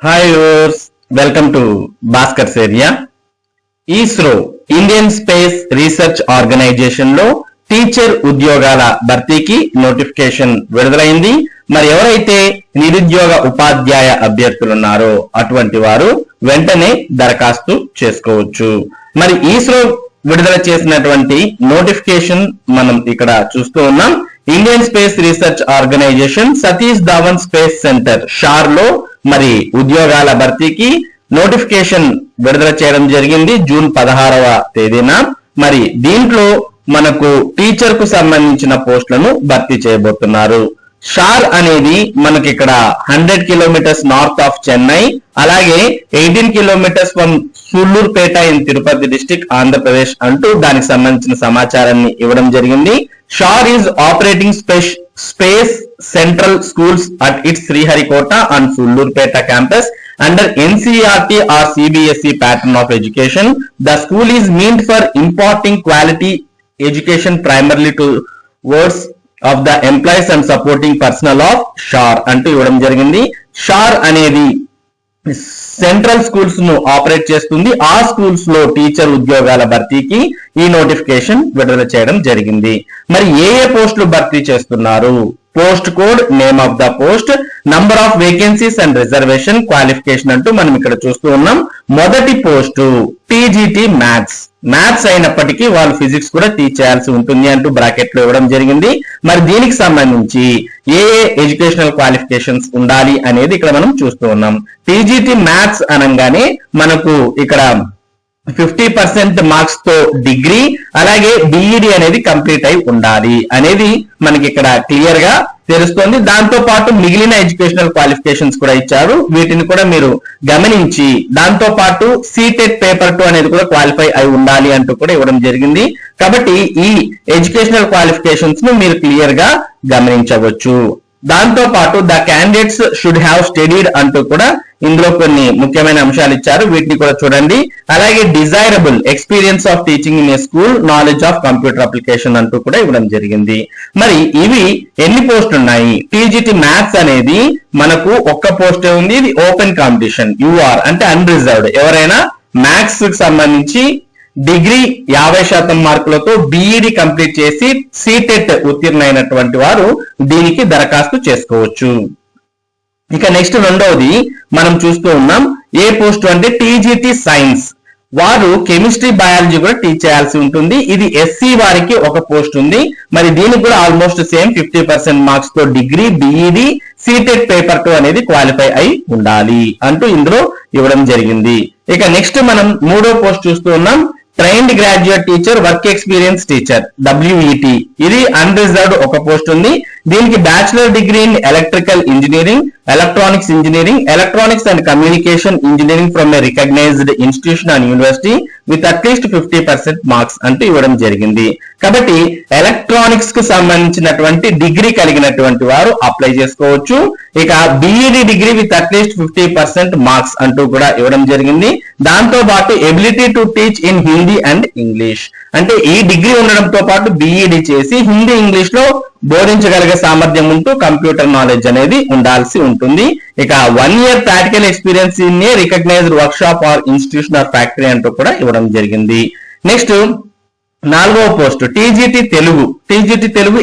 Hi viewers, welcome to Bhaskar area. ISRO Indian Space Research Organisation లో teacher ఉద్యోగాల భర్తీకి notification విడుదలైంది. మరి ఎవరైతే నిరుద్యోగ ఉపాధ్యాయ అభ్యర్థులు ఉన్నారో అటువంటి వారు వెంటనే దరఖాస్తు చేసుకోవచ్చు. మరి ఇస్రో విడుదల చేసినటువంటి నోటిఫికేషన్ మనం ఇక్కడ చూస్తూ ఉన్నాం. Indian Space Research Organisation Satish Dhawan Space Centre SHAR లో మరి ఉద్యోగాల భర్తీకి నోటిఫికేషన్ విడుదల చేయడం జరిగింది జూన్ 16వ తేదీన. మరి దీంట్లో మనకు టీచర్ కు సంబంధించిన పోస్టులను భర్తీ చేయబోతున్నారు. షార్ అనేది మనకి ఇక్కడ 100 కిలోమీటర్స్ నార్త్ ఆఫ్ చెన్నై, అలాగే 18 kilometres from Sullurpeta in Tirupati district Andhra Pradesh అంటూ దానికి సంబంధించిన సమాచారాన్ని ఇవ్వడం జరిగింది. SHAR is operating space central schools at its Sriharikota and Sullurpeta campus under NCERT or CBSE pattern of education. The school is meant for imparting quality education primarily towards of the employees and supporting personnel of SHAR అంటూ ఇవ్వడం జరిగింది. షార్ అనేది central schools ను operate చేస్తుంది. ఆ schools లో teacher ఉద్యోగాల భర్తీకి ఈ నోటిఫికేషన్ విడుదల చేయడం జరిగింది. మరి ఏ పోస్టులు భర్తీ చేస్తున్నారు? Post code, name of the post, number of vacancies and reservation, qualification అంటూ మనం ఇక్కడ చూస్తూ ఉన్నాం. మొదటి పోస్టు టీజీటీ మ్యాథ్స్ అయినప్పటికీ వాళ్ళు ఫిజిక్స్ కూడా టీచ్ చేయాల్సి ఉంటుంది అంటూ బ్రాకెట్ లో ఇవ్వడం జరిగింది. మరి దీనికి సంబంధించి ఏ ఎడ్యుకేషనల్ క్వాలిఫికేషన్స్ ఉండాలి అనేది ఇక్కడ మనం చూస్తూ ఉన్నాం. టీజీటీ మ్యాథ్స్ అనగానే మనకు ఇక్కడ 50% మార్క్స్ తో డిగ్రీ, అలాగే బిఈడి అనేది కంప్లీట్ అయి ఉండాలి అనేది మనకి ఇక్కడ క్లియర్ గా తెలుస్తోంది. దాంతో పాటు మిగిలిన ఎడ్యుకేషనల్ క్వాలిఫికేషన్స్ కూడా ఇచ్చారు. వీటిని కూడా మీరు గమనించి దాంతో పాటు సీటెట్ పేపర్ 2 అనేది కూడా క్వాలిఫై అయి ఉండాలి అంటూ కూడా ఇవ్వడం జరిగింది. కాబట్టి ఈ ఎడ్యుకేషనల్ క్వాలిఫికేషన్స్ ను మీరు క్లియర్ గా గమనించవచ్చు. దాంతో పాటు the candidates should have studied అంటూ కూడా ఇందులో కొన్ని ముఖ్యమైన అంశాలు ఇచ్చారు. వీటిని కూడా చూడండి. అలాగే desirable experience of teaching in a school, knowledge of computer application అంటూ కూడా ఇవ్వడం జరిగింది. మరి ఇవి ఎన్ని పోస్టులు ఉన్నాయి? టీజీటీ మ్యాథ్స్ అనేది మనకు ఒక్క పోస్టే ఉంది. ఇది ఓపెన్ కాంపిటీషన్, యూఆర్ అంటే అన్రిజర్వ్డ్. ఎవరైనా మ్యాథ్స్ కి సంబంధించి డిగ్రీ 50% మార్కులతో బిఈడి కంప్లీట్ చేసి సీటెట్ ఉత్తీర్ణమైనటువంటి వారు దీనికి దరఖాస్తు చేసుకోవచ్చు. ఇక నెక్స్ట్ రెండవది మనం చూస్తూ ఉన్నాం. ఏ పోస్ట్ అంటే టీజీటీ సైన్స్. వారు కెమిస్ట్రీ, బయాలజీ కూడా టీచ్ చేయాల్సి ఉంటుంది. ఇది ఎస్సీ వారికి ఒక పోస్ట్ ఉంది. మరి దీనికి కూడా ఆల్మోస్ట్ సేమ్ 50% మార్క్స్ తో డిగ్రీ, బిఈడి, సీటెట్ పేపర్ 2 అనేది క్వాలిఫై అయి ఉండాలి అంటూ ఇందులో ఇవ్వడం జరిగింది. ఇక నెక్స్ట్ మనం మూడో పోస్ట్ చూస్తూ ఉన్నాం. Trained graduate teacher, work experience teacher, WET. ఇది అన్రిజర్వ్డ్ ఒక పోస్ట్ ఉంది. దీనికి bachelor degree in electrical engineering, electronics engineering, electronics and communication engineering from a recognized institution and university with at least 50% marks అంటూ ఇవ్వడం జరిగింది. కాబట్టి ఎలక్ట్రానిక్స్ కు సంబంధించినటువంటి డిగ్రీ కలిగినటువంటి వారు అప్లై చేసుకోవచ్చు. ఇక BEd degree with at least 50% marks అంటూ కూడా ఇవ్వడం జరిగింది. దాంతో పాటు ability to teach in Hindi and English, అంటే ఈ డిగ్రీ ఉండడంతో పాటు బిఈడి చేసి హిందీ, ఇంగ్లీష్ లో బోధించగలిగే సామర్థ్యం ఉంటూ కంప్యూటర్ నాలెడ్జ్ అనేది ఉండాల్సి ఉంటుంది. ఇక 1 year practical experience in a recognised workshop or institution or factory అంటూ కూడా ఇవ్వడం జరిగింది. నెక్స్ట్ 4వ post TGT Telugu. TGT Telugu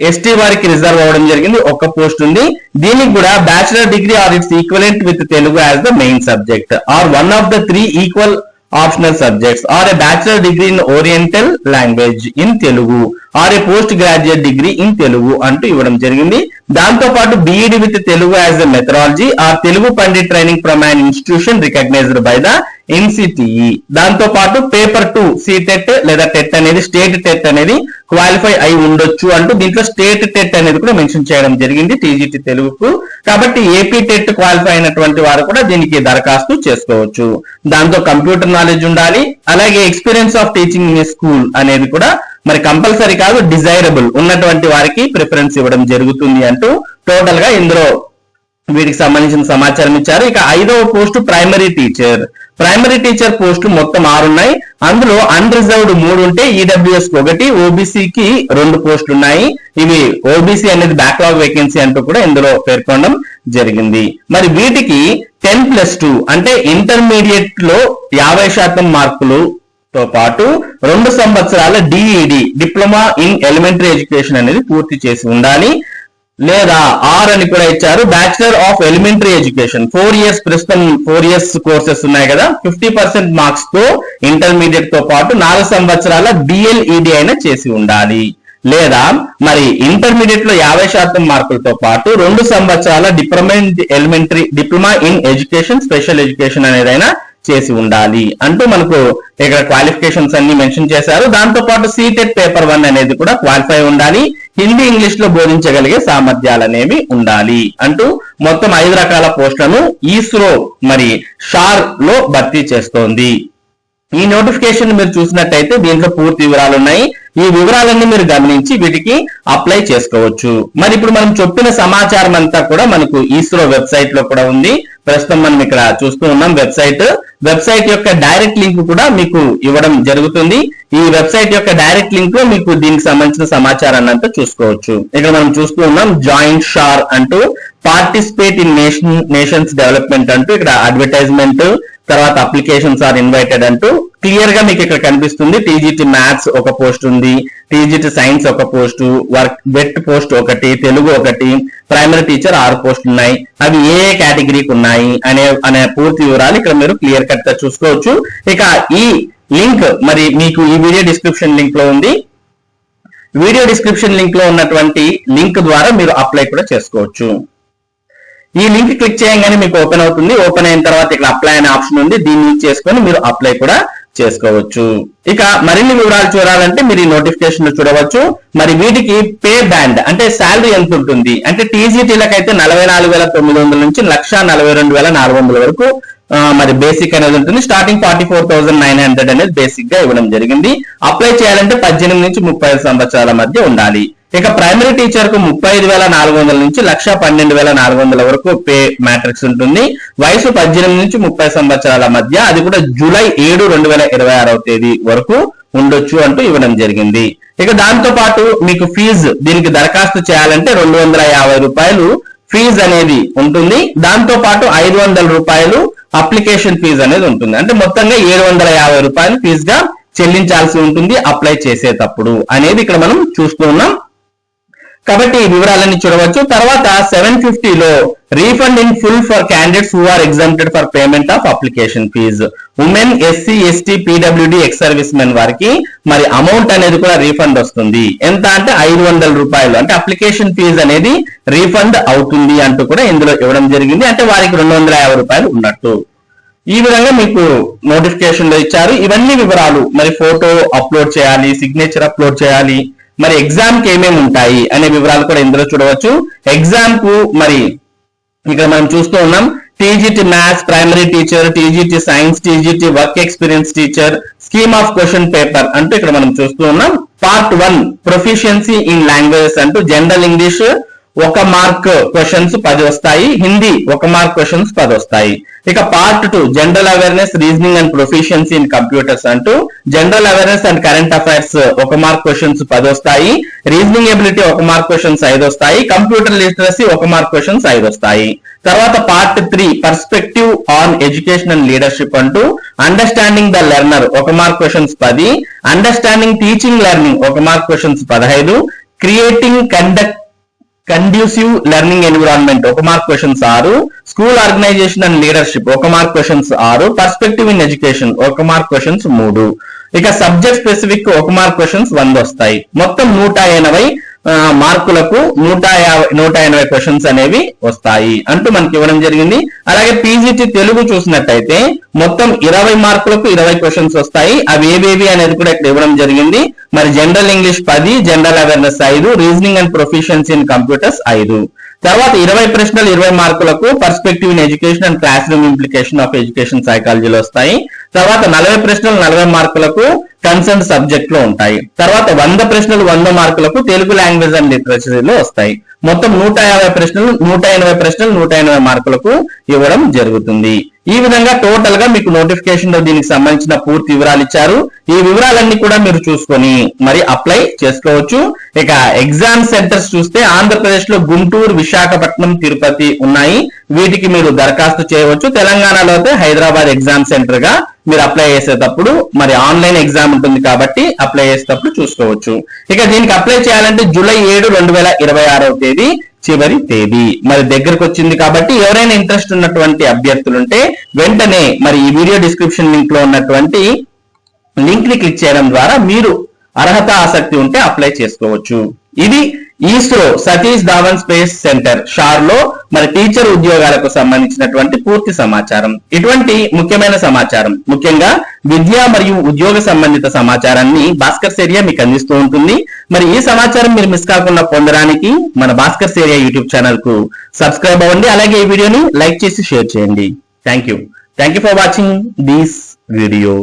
ST వారికి రిజర్వ్ అవ్వడం జరిగింది. ఒక పోస్ట్ ఉంది. దీనికి కూడా bachelor degree or its equivalent with Telugu as the main subject or one of the 3 equal optional subjects or a bachelor degree in oriental language in Telugu or a post graduate degree in Telugu అంటూ ఇవ్వడం జరిగింది. దాంతో పాటు BEd with Telugu as a methodology or Telugu pandit training from an institution recognised by the NCTE. దాంతో పాటు paper 2 CTET లేదా TET అనేది, state TET అనేది క్వాలిఫై అయి ఉండొచ్చు అంటూ దీంట్లో స్టేట్ టెట్ అనేది కూడా మెన్షన్ చేయడం జరిగింది టీజీటీ తెలుగుకు. కాబట్టి ఏపీ టెట్ క్వాలిఫై అయినటువంటి వారు కూడా దీనికి దరఖాస్తు చేసుకోవచ్చు. దాంతో కంప్యూటర్ నాలెడ్జ్ ఉండాలి. అలాగే experience of teaching in school అనేది కూడా మరి కంపల్సరీ కాదు, డిజైరబుల్ ఉన్నటువంటి వారికి ప్రిఫరెన్స్ ఇవ్వడం జరుగుతుంది అంటూ టోటల్ గా ఇందులో వీటికి సంబంధించిన సమాచారం ఇచ్చారు. ఇక 5వ పోస్టు ప్రైమరీ టీచర్. పోస్టు మొత్తం 6 ఉన్నాయి. అందులో అన్రిజర్వ్డ్ 3 ఉంటే ఈడబ్ల్యూఎస్ 1, ఓబీసీకి 2 పోస్టులు ఉన్నాయి. ఇవి ఓబీసీ అనేది బ్యాక్లాగ్ వేకెన్సీ అంటూ కూడా ఇందులో పేర్కొనడం జరిగింది. మరి వీటికి 10+2 అంటే ఇంటర్మీడియట్ లో 50% మార్కులు తో పాటు 2 సంవత్సరాల DEd diploma in elementary education అనేది పూర్తి చేసి ఉండాలి. లేదా ఆర్ అని కూడా ఇచ్చారు, bachelor of elementary education 4 years, ప్రస్తుతం 4 ఇయర్స్ కోర్సెస్ ఉన్నాయి కదా, 50% మార్క్స్ తో ఇంటర్మీడియట్ తో పాటు 4 సంవత్సరాల బిఎల్ఈడి అయినా చేసి ఉండాలి. లేదా మరి ఇంటర్మీడియట్ లో 50% మార్కులతో పాటు 2 సంవత్సరాల diploma in education special education అనేదైనా చేసి ఉండాలి అంటూ మనకు ఇక్కడ క్వాలిఫికేషన్స్ అన్ని మెన్షన్ చేశారు. దాంతో పాటు సీటెట్ పేపర్ 1 అనేది కూడా క్వాలిఫై ఉండాలి. హిందీ ఇంగ్లీష్ లో బోధించగలిగే సామర్థ్యాలు అనేవి ఉండాలి అంటూ మొత్తం 5 రకాల పోస్టులను ఇస్రో మరి షార్ లో భర్తీ చేస్తోంది. ఈ నోటిఫికేషన్ మీరు చూసినట్టయితే దీంట్లో పూర్తి వివరాలు ఉన్నాయి. ఈ వివరాలన్నీ మీరు గమనించి వీటికి అప్లై చేసుకోవచ్చు. మరి ఇప్పుడు మనం చెప్పిన సమాచారం అంతా కూడా మనకు ఇస్రో వెబ్సైట్ లో కూడా ఉంది. ప్రస్తుతం మనం ఇక్కడ చూస్తూ ఉన్నాం వెబ్సైట్ యొక్క డైరెక్ట్ లింక్ కూడా మీకు ఇవ్వడం జరుగుతుంది. ఈ వెబ్సైట్ యొక్క డైరెక్ట్ లింక్ లో మీకు దీనికి సంబంధించిన సమాచారాన్ని అంతా చూసుకోవచ్చు. ఇక్కడ మనం చూస్తూ ఉన్నాం జాయిన్ షార్ అంటూ, పార్టిసిపేట్ ఇన్ నేషన్స్ డెవలప్మెంట్ అంటూ ఇక్కడ అడ్వర్టైజ్మెంట్, తర్వాత అప్లికేషన్స్ ఆర్ ఇన్వైటెడ్ అంటూ క్లియర్ గా మీకు ఇక్కడ కనిపిస్తుంది. టీజీటీ మ్యాథ్స్ ఒక పోస్ట్ ఉంది, టీజీటీ సైన్స్ ఒక పోస్టు, వెట్ పోస్ట్ ఒకటి, తెలుగు ఒకటి, ప్రైమరీ టీచర్ 6 పోస్టులు ఉన్నాయి. అవి ఏ కేటగిరీకి ఉన్నాయి అనే పూర్తి వివరాలు ఇక్కడ మీరు క్లియర్ కట్ గా చూసుకోవచ్చు. ఇక ఈ లింక్ మరి మీకు ఈ వీడియో డిస్క్రిప్షన్ లింక్ లో ఉంది. వీడియో డిస్క్రిప్షన్ లింక్ లో ఉన్నటువంటి లింక్ ద్వారా మీరు అప్లై కూడా చేసుకోవచ్చు. ఈ లింక్ క్లిక్ చేయగానే మీకు ఓపెన్ అవుతుంది. ఓపెన్ అయిన తర్వాత ఇక్కడ అప్లై అనే ఆప్షన్ ఉంది, దీన్ని చేసుకొని మీరు అప్లై కూడా చేసుకోవచ్చు. ఇక మరిన్ని వివరాలు చూడాలంటే మీరు ఈ నోటిఫికేషన్ లో చూడవచ్చు. మరి వీటికి పే బ్యాండ్ అంటే శాలరీ ఎంత ఉంటుంది అంటే టీజీటీలకైతే 44,900 నుంచి 1,42,400 వరకు మరి బేసిక్ అనేది ఉంటుంది. స్టార్టింగ్ 44,900 అనేది బేసిక్ గా ఇవ్వడం జరిగింది. అప్లై చేయాలంటే 18 నుంచి 35 సంవత్సరాల మధ్య ఉండాలి. ఇక ప్రైమరీ టీచర్ కు 35,400 నుంచి 1,12,400 వరకు పే మ్యాట్రిక్స్ ఉంటుంది. వయసు 18 నుంచి 30 సంవత్సరాల మధ్య, అది కూడా జూలై 7, 2026 వరకు ఉండొచ్చు అంటూ ఇవ్వడం జరిగింది. ఇక దాంతో పాటు మీకు ఫీజు దీనికి దరఖాస్తు చేయాలంటే 250 రూపాయలు ఫీజు అనేది ఉంటుంది. దాంతో పాటు 500 రూపాయలు అప్లికేషన్ ఫీజు అనేది ఉంటుంది. అంటే మొత్తంగా 750 రూపాయలు ఫీజుగా చెల్లించాల్సి ఉంటుంది అప్లై చేసేటప్పుడు అనేది ఇక్కడ మనం చూస్తూ ఉన్నాం. కాబట్టి ఈ వివరాలన్నీ చూడవచ్చు. తర్వాత 750 లో refund in full for candidates who are exempted for payment of application fee. Women, SC, ST, పీడబ్ల్యూడి, ఎక్స్ సర్వీస్ మెన్ వారికి మరి అమౌంట్ అనేది కూడా రీఫండ్ వస్తుంది. ఎంత అంటే 500 రూపాయలు అంటే అప్లికేషన్ ఫీజు అనేది రీఫండ్ అవుతుంది అంటూ కూడా ఇందులో ఇవ్వడం జరిగింది. అంటే వారికి 250 రూపాయలు ఉన్నట్టు. ఈ విధంగా మీకు నోటిఫికేషన్ లో ఇచ్చారు. ఇవన్నీ వివరాలు మరి ఫోటో అప్లోడ్ చేయాలి, సిగ్నేచర్ అప్లోడ్ చేయాలి, మరి ఎగ్జామ్ కి ఏమేమి ఉంటాయి అనే వివరాలు కూడా ఇందులో చూడవచ్చు. ఎగ్జామ్ కు మరి ఇక్కడ మనం చూస్తూ ఉన్నాం TGT maths primary teacher, TGT science, TGT work experience teacher, scheme of question paper అంటూ ఇక్కడ మనం చూస్తూ ఉన్నాం. పార్ట్ 1 ప్రొఫిషియన్సీ ఇన్ లాంగ్వేజెస్ అంటూ జనరల్ ఇంగ్లీష్ 1 మార్క్ క్వశ్చన్స్ 10 వస్తాయి, హిందీ 1 మార్క్ క్వశ్చన్స్ 10 వస్తాయి. ఇక part 2 general awareness, reasoning and proficiency in computers అంటూ general awareness and current affairs 1 mark questions 10 వస్తాయి, రీజనింగ్ ఎబిలిటీ 1 మార్క్ క్వశ్చన్స్ 5 వస్తాయి, కంప్యూటర్ లిటరసీ 1 మార్క్ క్వశ్చన్స్ 5 వస్తాయి. తర్వాత part 3 perspective on education and leadership అంటూ understanding the learner 1 mark questions 10, understanding teaching learning 1 mark questions 15, creating conducive learning environment 1 mark questions 6, school organisation and leadership 1 mark questions 6, perspective in education 1 mark questions 3. ఇక subject specific 1 mark questions 100 వస్తాయి. మొత్తం 180 మార్కులకు 180 questions అనేవి వస్తాయి అంటూ మనకి ఇవ్వడం జరిగింది. అలాగే పీజీటీ తెలుగు చూసినట్టయితే మొత్తం 20 మార్కులకు 20 క్వశ్చన్స్ వస్తాయి. అవి ఏవేవి అనేది కూడా ఇక్కడ ఇవ్వడం జరిగింది. మరి general English 10, general awareness 5, reasoning and proficiency in computers 5. తర్వాత 20 ప్రశ్నలు 20 మార్కులకు perspective in education and classroom implication of education సైకాలజీలో వస్తాయి. తర్వాత 40 ప్రశ్నలు 40 మార్కులకు కన్సర్న్ సబ్జెక్ట్ లో ఉంటాయి. తర్వాత 100 ప్రశ్నలు 100 మార్కులకు తెలుగు లాంగ్వేజ్ అండ్ లిటరేచరీలో వస్తాయి. మొత్తం 150 ప్రశ్నలు 180 మార్కులకు ఇవ్వడం జరుగుతుంది. ఈ విధంగా టోటల్ గా మీకు నోటిఫికేషన్ లో దీనికి సంబంధించిన పూర్తి వివరాలు ఇచ్చారు. ఈ వివరాలన్నీ కూడా మీరు చూసుకొని మరి అప్లై చేసుకోవచ్చు. ఇక ఎగ్జామ్ సెంటర్స్ చూస్తే ఆంధ్రప్రదేశ్ లో గుంటూరు, విశాఖపట్నం, తిరుపతి ఉన్నాయి. వీటికి మీరు దరఖాస్తు చేయవచ్చు. తెలంగాణలో అయితే హైదరాబాద్ ఎగ్జామ్ సెంటర్ గా మీరు అప్లై చేసేటప్పుడు మరి ఆన్లైన్ ఎగ్జామ్ ఉంటుంది కాబట్టి అప్లై చేసేటప్పుడు చూసుకోవచ్చు. ఇక దీనికి అప్లై చేయాలంటే జూలై 7, 2026 తేదీ చివరి తేదీ. మరి దగ్గరకు వచ్చింది కాబట్టి ఎవరైనా ఇంట్రెస్ట్ ఉన్నటువంటి అభ్యర్థులుంటే వెంటనే మరి ఈ వీడియో డిస్క్రిప్షన్ లింక్ లో ఉన్నటువంటి లింక్ ని క్లిక్ చేయడం ద్వారా మీరు అర్హత ఆసక్తి ఉంటే అప్లై చేసుకోవచ్చు. ఇది ISRO Satish Dhawan Space Centre SHAR లో మరి టీచర్ ఉద్యోగాలకు సంబంధించినటువంటి పూర్తి సమాచారం. ఇటువంటి ముఖ్యమైన సమాచారం, ముఖ్యంగా విద్య మరియు ఉద్యోగ సంబంధిత సమాచారాన్ని భాస్కర్స్ ఏరియా మీకు అందిస్తూ ఉంటుంది. మరి ఈ సమాచారం మీరు మిస్ కాకుండా పొందడానికి మన భాస్కర్స్ ఏరియా యూట్యూబ్ ఛానల్ కు సబ్స్క్రైబ్ అవ్వండి. అలాగే ఈ వీడియోని లైక్ చేసి షేర్ చేయండి. Thank you for watching this video.